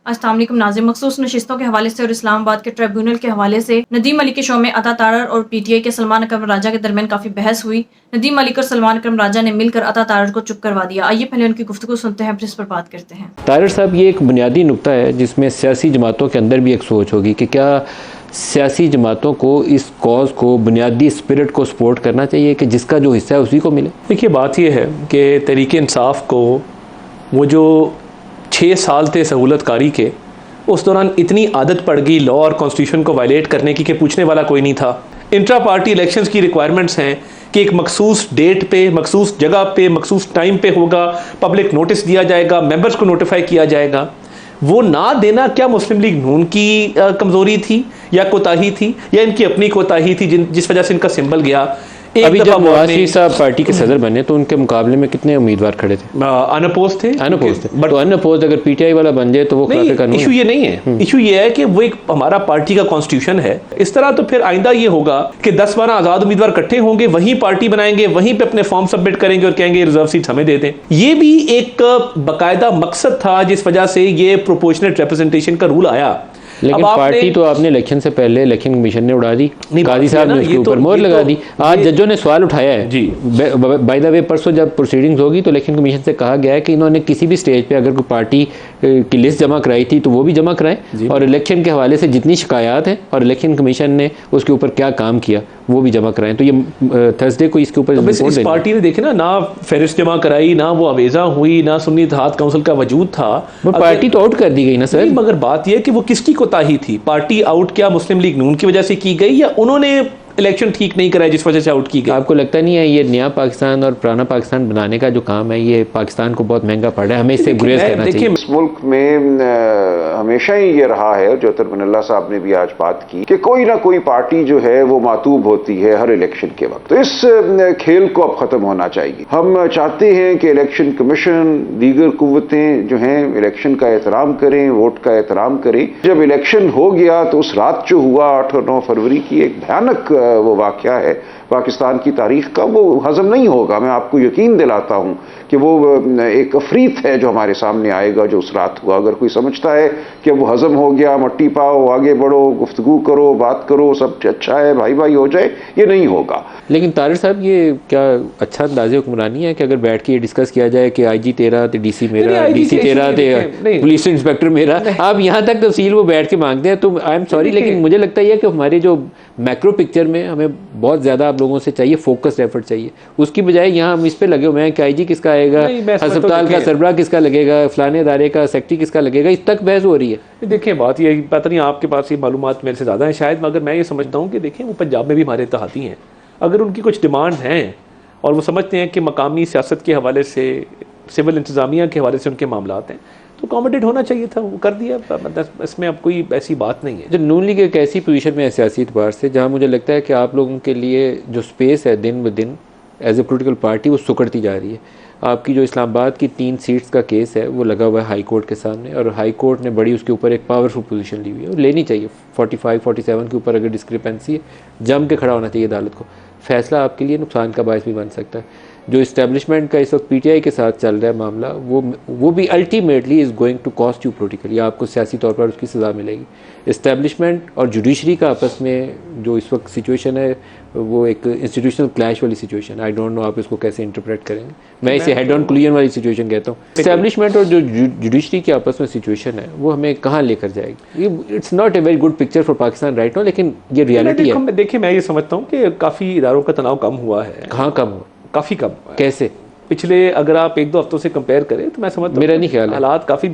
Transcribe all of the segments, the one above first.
अस्सलाम वालेकुम नाज़रीन, मखसूस नशिस्तों के हवाले से और इस्लामाबाद के ट्रिब्यूनल के हवाले से नदीम मलिक के शो में अता तारर और पीटीआई के सलमान अकरम राजा के दरमियान काफ़ी बहस हुई। नदीम मलिक और सलमान अकरम राजा ने मिलकर अता तारर को चुप करवा दिया। आइए पहले उनकी गुफ्तगू सुनते हैं, फिर इस पर बात करते हैं। तारर साहब, ये एक बुनियादी नुक्ता है जिसमें सियासी जमातों के अंदर भी एक सोच होगी कि क्या सियासी जमातों को इस कॉज को, बुनियादी स्पिरिट को सपोर्ट करना चाहिए कि जिसका जो हिस्सा है उसी को मिले। देखिए, बात यह है कि तहरीक इंसाफ को वो जो 6 साल थे सहूलतकारी के, उस दौरान इतनी आदत पड़ गई लॉ और कॉन्स्टिट्यूशन को वायलेट करने की कि पूछने वाला कोई नहीं था। इंट्रा पार्टी इलेक्शंस की रिक्वायरमेंट्स हैं कि एक मखसूस डेट पे, मखसूस जगह पे, मखसूस टाइम पे होगा, पब्लिक नोटिस दिया जाएगा, मेंबर्स को नोटिफाई किया जाएगा। वो ना देना क्या मुस्लिम लीग नून की कमज़ोरी थी या कोताही थी या इनकी अपनी कोताही थी जिस वजह से इनका सिंबल गया? अभी जब नवाज शरीफ साहब पार्टी के सदर बने तो उनके मुकाबले में कितने उम्मीदवार खड़े थे? अनअपोज थे। बट अनअपोज अगर पीटीआई वाला बन जाए तो वो खिलाफे कानून। इशू ये नहीं है, इशू ये है कि वो एक हमारा पार्टी का कॉन्स्टिट्यूशन है। इस तरह तो फिर आइंदा ये होगा कि 10-12 आजाद उम्मीदवार इकट्ठे होंगे, वहीं पार्टी बनाएंगे, वहीं पे अपने फॉर्म सबमिट करेंगे और कहेंगे रिजर्व सीट हमें दे दें। ये भी एक बाकायदा मकसद था जिस वजह से ये प्रोपोर्शनेट रिप्रेजेंटेशन का रूल आया। लेकिन पार्टी तो आपने इलेक्शन से पहले इलेक्शन कमीशन ने उड़ा दी, काजी साहब ने उसके ऊपर मोहर लगा दी। आज जजों ने सवाल उठाया है जी। बाय द वे, परसों जब प्रोसीडिंग्स होगी तो इलेक्शन कमीशन से कहा गया है कि इन्होंने किसी भी स्टेज पे अगर कोई पार्टी की लिस्ट जमा कराई थी तो वो भी जमा कराएं और इलेक्शन के हवाले से जितनी शिकायत हैं और इलेक्शन कमीशन ने उसके ऊपर क्या काम किया वो भी जमा कराएं। तो ये थर्सडे को इसके ऊपर इस पार्टी ने देखे ना फेरिस्त जमा कराई, ना वो अवेजा हुई, ना सुन्नी इत्तेहाद काउंसिल का वजूद था। वो पार्टी तो आउट कर दी गई ना सर। मगर बात यह कि वो किसकी कोताही थी? पार्टी आउट क्या मुस्लिम लीग नून की वजह से की गई या उन्होंने इलेक्शन ठीक नहीं कराया जिस वजह से आउट की गई? आपको लगता नहीं है ये नया पाकिस्तान और पुराना पाकिस्तान बनाने का जो काम है ये पाकिस्तान को बहुत महंगा पड़ रहा है, हमें इससे गुरेज करना चाहिए। इस मुल्क में हमेशा ही ये रहा है, जो तरमनल्ला साहब ने भी आज बात की, कि कोई ना कोई पार्टी जो है वो मातूब होती है हर इलेक्शन के वक्त। तो इस खेल को अब खत्म होना चाहिए। हम चाहते हैं कि इलेक्शन कमीशन, दीगर कुव्वतें जो हैं इलेक्शन का एहतराम करें, वोट का एहतराम करें। जब इलेक्शन हो गया तो उस रात जो हुआ 8 और 9 फरवरी की, एक भयानक वो वाकया है पाकिस्तान की तारीख का, वो हजम नहीं होगा। मैं आपको यकीन दिलाता हूं कि वो एक अफरीत है जो हमारे सामने आएगा जो उस रात हुआ। अगर कोई समझता है कि वो हजम हो गया, मट्टी पाओ, आगे बढ़ो, गुफ्तगू करो, बात करो, सब अच्छा है, भाई भाई हो जाए, ये नहीं होगा। लेकिन तारिर साहब, ये क्या अच्छा अंदाज़े हुक्मरानी है कि अगर बैठ के ये डिस्कस किया जाए कि आईजी तेरा तो डीसी मेरा, डीसी तेरा तो पुलिस इंस्पेक्टर मेरा, आप यहाँ तक तफसील वो बैठ के मांगते हैं? तो आई एम सॉरी, लेकिन मुझे लगता है कि हमारे जो मैक्रो पिक्चर में हमें बहुत ज़्यादा आप लोगों से चाहिए, फोकस्ड एफर्ट चाहिए। उसकी बजाय यहाँ हम इस पे लगे हुए हैं कि आईजी किसका आएगा, अस्पताल का सरबराह किसका लगेगा, फलाने इदारे का सेक्रेटरी किसका लगेगा, इस तक बहस हो रही है। देखिए, बात ये पता नहीं आपके पास ये मालूमात मेरे से ज़्यादा है शायद, मगर मैं ये समझता हूँ कि देखिए वो पंजाब में भी हमारे इत्तेहादी हैं। अगर उनकी कुछ डिमांड हैं और वो समझते हैं कि मकामी सियासत के हवाले से, सिविल इंतज़ामिया के हवाले से उनके मामलात हैं, तो अकोमोडेट होना चाहिए था, वो कर दिया। मतलब इसमें अब कोई ऐसी बात नहीं है। जो नून लीग एक ऐसी पोजीशन में है सियासी एतबार से जहाँ मुझे लगता है कि आप लोगों के लिए जो स्पेस है दिन ब दिन एज ए पोलिटिकल पार्टी वो सुकड़ती जा रही है। आपकी जो इस्लामाबाद की 3 सीट्स का केस है वो लगा हुआ है हाई कोर्ट के सामने और हाई कोर्ट ने बड़ी उसके ऊपर एक पावरफुल पोजीशन ली हुई है और लेनी चाहिए। 45-47 के ऊपर अगर डिस्क्रिपेंसी है, जम के खड़ा होना चाहिए अदालत को। फैसला आपके लिए नुकसान का बायस भी बन सकता है। जो इस्टेब्लिशमेंट का इस वक्त पीटीआई के साथ चल रहा है मामला, वो भी ultimately is going to cost you politically, आपको सियासी तौर पर उसकी सज़ा मिलेगी। इस्टेब्लिशमेंट और जुडिशरी का आपस में जो इस वक्त सिचुएशन है वो एक इंस्टीट्यूशनल क्लैश वाली सिचुएशन। आई डोंट नो आप इसको कैसे इंटरप्रेट करेंगे। मैं इसे हेड ऑन कोलिजन वाली सिचुएशन कहता हूँ। इस्टेब्लिशमेंट और जो जुडिशरी की आपस में सिचुएशन है वो हमें कहाँ लेकर जाएगी? It's not a very good picture for Pakistan right now, लेकिन ये रियलिटी है। देखिए, मैं ये समझता हूँ कि काफ़ी इदारों का तनाव कम हुआ है। कहाँ कम हुआ? काफ़ी कम। कैसे? पिछले अगर आप 1-2 हफ्तों से कंपेयर करें तो मैं समझता हूँ मेरा नहीं ख्याल हालात काफ़ी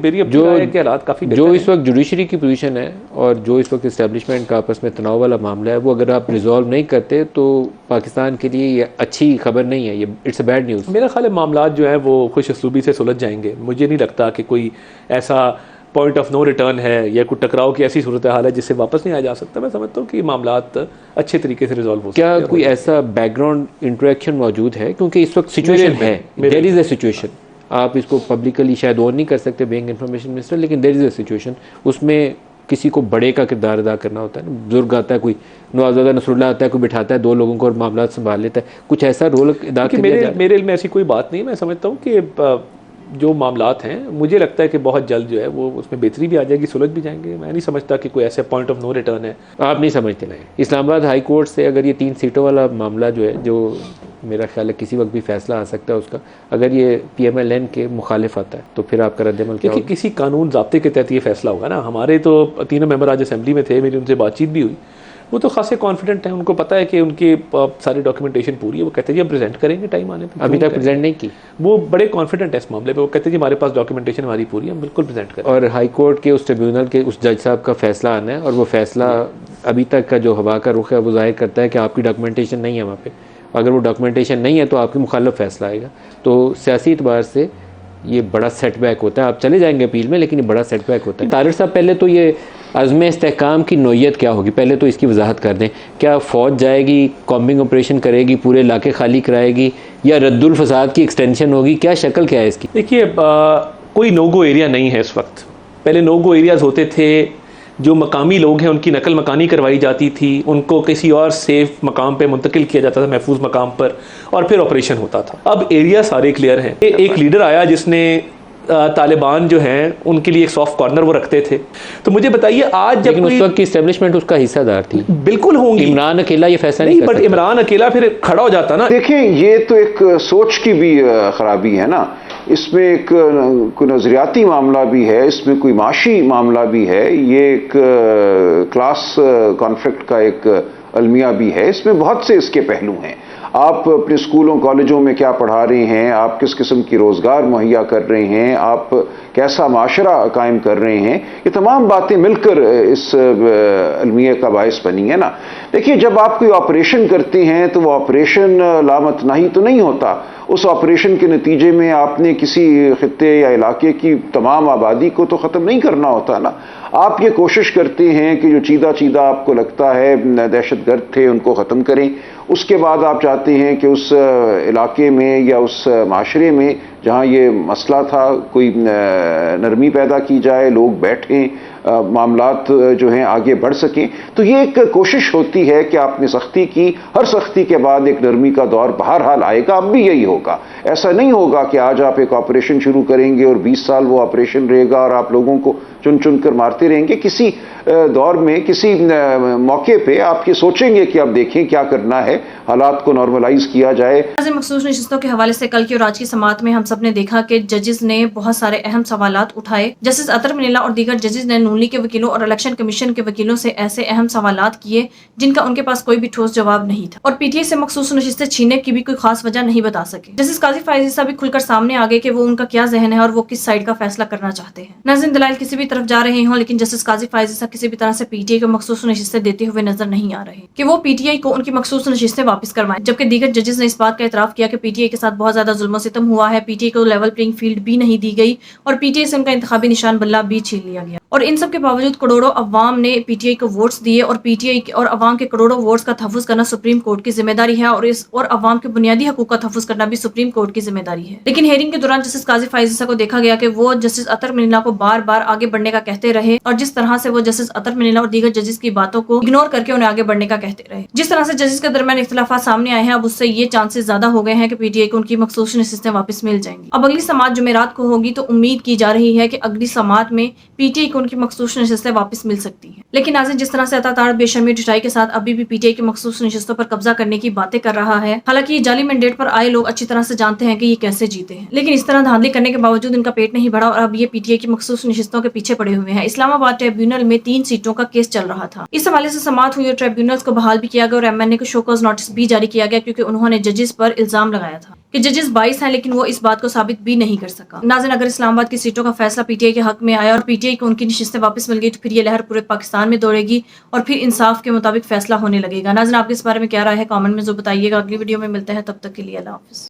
हालात काफ़ी जो इस वक्त जुडिशरी की पोजीशन है और जो इस वक्त इस्टेब्लिशमेंट का आपस में तनाव वाला मामला है वो अगर आप रिजॉल्व नहीं करते तो पाकिस्तान के लिए ये अच्छी खबर नहीं है, ये इट्स अ बैड न्यूज़। मेरा ख्याल है मामला जो है वो खुश असलूबी से सुलझ जाएंगे। मुझे नहीं लगता कि कोई ऐसा पॉइंट ऑफ नो रिटर्न है या कोई टकराव की ऐसी सूरत हाल है जिससे वापस नहीं आ जा सकता। मैं समझता हूँ कि मामलात अच्छे तरीके से रिजॉल्व हो सकते हैं। क्या कोई ऐसा बैकग्राउंड इंटरेक्शन मौजूद है? क्योंकि इस वक्त सिचुएशन है, देयर इज़ अ सिचुएशन, आप इसको पब्लिकली शायद ऑन नहीं कर सकते बीइंग इंफॉर्मेशन मिनिस्टर, लेकिन देयर इज़ अ सिचुएशन, उसमें किसी को बड़े का किरदार अदा करना होता है ना। बुजुर्ग आता है, कोई नवाज़ादा नसरुल्लाह आता है, कोई बिठाता है 2 लोगों को और मामला संभाल लेता है, कुछ ऐसा रोल अदा किया जाए। मेरे में ऐसी कोई बात नहीं है। मैं समझता हूँ कि जो मामलात हैं मुझे लगता है कि बहुत जल्द जो है वो उसमें बेहतरी भी आ जाएगी, सुलझ भी जाएंगे। मैं नहीं समझता कि कोई ऐसे पॉइंट ऑफ नो रिटर्न है। आप नहीं समझते ना, इस्लामाबाद हाई कोर्ट से अगर ये 3 सीटों वाला मामला जो है, जो मेरा ख्याल है किसी वक्त भी फैसला आ सकता है उसका, अगर ये PMLN के मुखालिफ आता है तो फिर आपका रद्द-ए-अमल क्या देखिए, होगा? किसी कानून ज़ाब्ते के तहत ये फैसला होगा ना। हमारे तो तीनों मेंबर आज असेंबली में थे, मेरी उनसे बातचीत भी हुई, वो तो खासे कॉन्फिडेंट हैं, उनको पता है कि उनकी सारी डॉक्यूमेंटेशन पूरी है। वो कहते हैं जी हम प्रेजेंट करेंगे टाइम आने पर। अभी तक प्रेजेंट नहीं की? वो बड़े कॉन्फिडेंट है इस मामले पे। वो कहते हैं जी हमारे पास डॉक्यूमेंटेशन हमारी पूरी है, हम बिल्कुल प्रेजेंट करें। और हाई कोर्ट के उस ट्रिब्यूनल के उस जज साहब का फैसला आना है, और वो फैसला अभी तक का जो हवा का रुख है वो जाहिर करता है कि आपकी डॉक्यूमेंटेशन नहीं है वहाँ पे। अगर वो डॉक्यूमेंटेशन नहीं है तो आपके मुखालिफ फैसला आएगा। तो सियासी एतबार से ये बड़ा सेटबैक होता है। आप चले जाएंगे अपील में, लेकिन ये बड़ा सेटबैक होता है। तारिक साहब, पहले तो ये अज़्म इस्तेहकाम की नोयत क्या होगी, पहले तो इसकी वजाहत कर दें। क्या फ़ौज जाएगी, कॉम्बिंग ऑपरेशन करेगी, पूरे इलाके खाली कराएगी, या रद्दुल फसाद की एक्सटेंशन होगी? क्या शक्ल क्या है इसकी? देखिए, कोई नो गो एरिया नहीं है इस वक्त। पहले नो गो एरियाज़ होते थे, जो मकामी लोग हैं उनकी नकल मकानी करवाई जाती थी, उनको किसी और सेफ मकाम पे मुंतकिल किया जाता था, महफूज मकाम पर, और फिर ऑपरेशन होता था। अब एरिया सारे क्लियर हैं। एक लीडर आया जिसने तालिबान जो हैं उनके लिए एक सॉफ्ट कॉर्नर वो रखते थे। तो मुझे बताइए, आज जब लेकिन उस वक्त की इस्टेब्लिशमेंट उसका हिस्सेदार थी। बिल्कुल होंगी। इमरान अकेला ये फैसला नहीं, कर बट सकता। इमरान अकेला फिर खड़ा हो जाता ना। देखिए, ये तो एक सोच की भी खराबी है ना। इसमें एक कोई नजरियाती मामला भी है, इसमें कोई माशी मामला भी है, ये एक क्लास कॉन्फ्लिक्ट का एक अलमिया भी है। इसमें बहुत से इसके पहलू हैं। आप अपने स्कूलों कॉलेजों में क्या पढ़ा रहे हैं, आप किस किस्म की रोज़गार मुहैया कर रहे हैं, आप कैसा माशरा कायम कर रहे हैं, ये तमाम बातें मिलकर इस अलमिया का बायस बनी है ना। देखिए, जब आप कोई ऑपरेशन करते हैं तो वो ऑपरेशन लामतनाही तो नहीं होता। उस ऑपरेशन के नतीजे में आपने किसी खित्ते या इलाके की तमाम आबादी को तो ख़त्म नहीं करना होता ना। आप ये कोशिश करते हैं कि जो चीदा चीदा आपको लगता है दहशतगर्द थे उनको ख़त्म करें। उसके बाद आप चाहते हैं कि उस इलाके में या उस माशरे में जहाँ ये मसला था कोई नरमी पैदा की जाए, लोग बैठें, मामलात जो हैं आगे बढ़ सकें। तो ये एक कोशिश होती है कि आपने सख्ती की, हर सख्ती के बाद एक नरमी का दौर बहरहाल आएगा। अब भी यही होगा। ऐसा नहीं होगा कि आज आप एक ऑपरेशन शुरू करेंगे और 20 साल वो ऑपरेशन रहेगा और आप लोगों को चुन चुन कर मारते रहेंगे। किसी दौर में, किसी मौके पे आप ये सोचेंगे कि अब देखें क्या करना है, हालात को नॉर्मलाइज किया जाए। मखसूस नशिस्तों के हवाले से कल की और आज की समाअत में हम सब ने देखा कि जजेस ने बहुत सारे अहम सवालात उठाए। जस्टिस अतर मनीला और दीगर जजेस ने नून लीग के वकीलों और इलेक्शन कमीशन के वकीलों से ऐसे अहम सवालात किए जिनका उनके पास कोई भी ठोस जवाब नहीं था, और PTI से मखसूस नशिस्तें छीनने की भी कोई खास वजह नहीं बता सके। जस्टिस काजी फायजी साहब भी खुलकर सामने आ गए कि वो उनका क्या जहन है और वो किस साइड का फैसला करना चाहते हैं। नाज़रीन, दलाइल किसी भी तरफ जा रहे हों, लेकिन जस्टिस काजी फायजी साहब किसी भी तरह से PTI को मखसूस नशिस्तें देते हुए नजर नहीं आ रहे कि वो PTI को उनकी मखसूस नशिस्तें वापस करवाएं। जबकि दीगर जजेस ने इस बात का एतराफ किया कि PTI के साथ बहुत ज्यादा जुल्म सितम हुआ है, PTI को लेवल प्लेइंग फील्ड भी नहीं दी गई और PTI से उनका इंतखाबी निशान बल्ला भी छीन लिया गया। और इन सब के बावजूद करोड़ों अवाम ने PTI को वोट्स दिए और PTI और अवाम के करोड़ों वोट्स का तहफ़्फ़ुज़ करना सुप्रीम कोर्ट की जिम्मेदारी है, और अवाम के बुनियादी हकूक़ का तहफ़्फ़ुज़ करना भी सुप्रीम कोर्ट की जिम्मेदारी है। लेकिन हेयरिंग के दौरान जस्टिस काजी फायजी को देखा गया कि वो जस्टिस अतर मनीला को बार बार आगे बढ़ने का कहते रहे, और जिस तरह से वो जस्टिस अतर मनीला और दीगर जजेस की बातों को इग्नोर करके उन्हें आगे बढ़ने का कहते रहे। जिस तरह से जजेस के दरमियान इख्तिलाफात सामने आए हैं, अब उससे ये चांसेस ज्यादा हो गए हैं कि PTI को उनकी मखसूस नशिस्तें वापस मिल जाएंगी। अब अगली समाअत जुमेरात को होगी, तो उम्मीद की जा रही है कि अगली समाअत में PTI को उनकी मखसूस नशिस्तें वापस मिल सकती हैं। लेकिन नाज़रीन, जिस तरह से अता तारड़ बेशर्मी ढिठाई के साथ अभी भी PTI की मखसूस नशिस्तों पर कब्जा करने की बातें कर रहा है, हालांकि ये जाली मैंडेट पर आए लोग अच्छी तरह से जानते हैं कि ये कैसे जीते हैं, लेकिन इस तरह धांधली करने के बावजूद इनका पेट नहीं बढ़ा और अब ये PTI की मखसूस नशिस्तों के पीछे पड़े हुए हैं। इस्लामाबाद ट्रिब्यूनल में 3 सीटों का केस चल रहा था। इस हवाले से समाअत हुई और ट्रिब्यूनल्स को बहाल भी किया गया और MNA को शोकॉज नोटिस भी जारी किया गया, क्योंकि उन्होंने जजेस पर इल्जाम लगाया था कि जजेस 22 हैं, लेकिन वो इस बात को साबित भी नहीं कर सका। नाज़रीन, अगर इस्लामाबाद की सीटों का फैसला PTI के हक में आया और PTI को उनकी नशिस्तें वापस मिल गई, तो फिर ये लहर पूरे पाकिस्तान में दौड़ेगी और फिर इंसाफ के मुताबिक फैसला होने लगेगा। नाज़रीन, आपके इस बारे में क्या राय है, कमेंट में जो बताइएगा। अगली वीडियो में मिलते हैं, तब तक के लिए अल्लाह हाफ़िज़।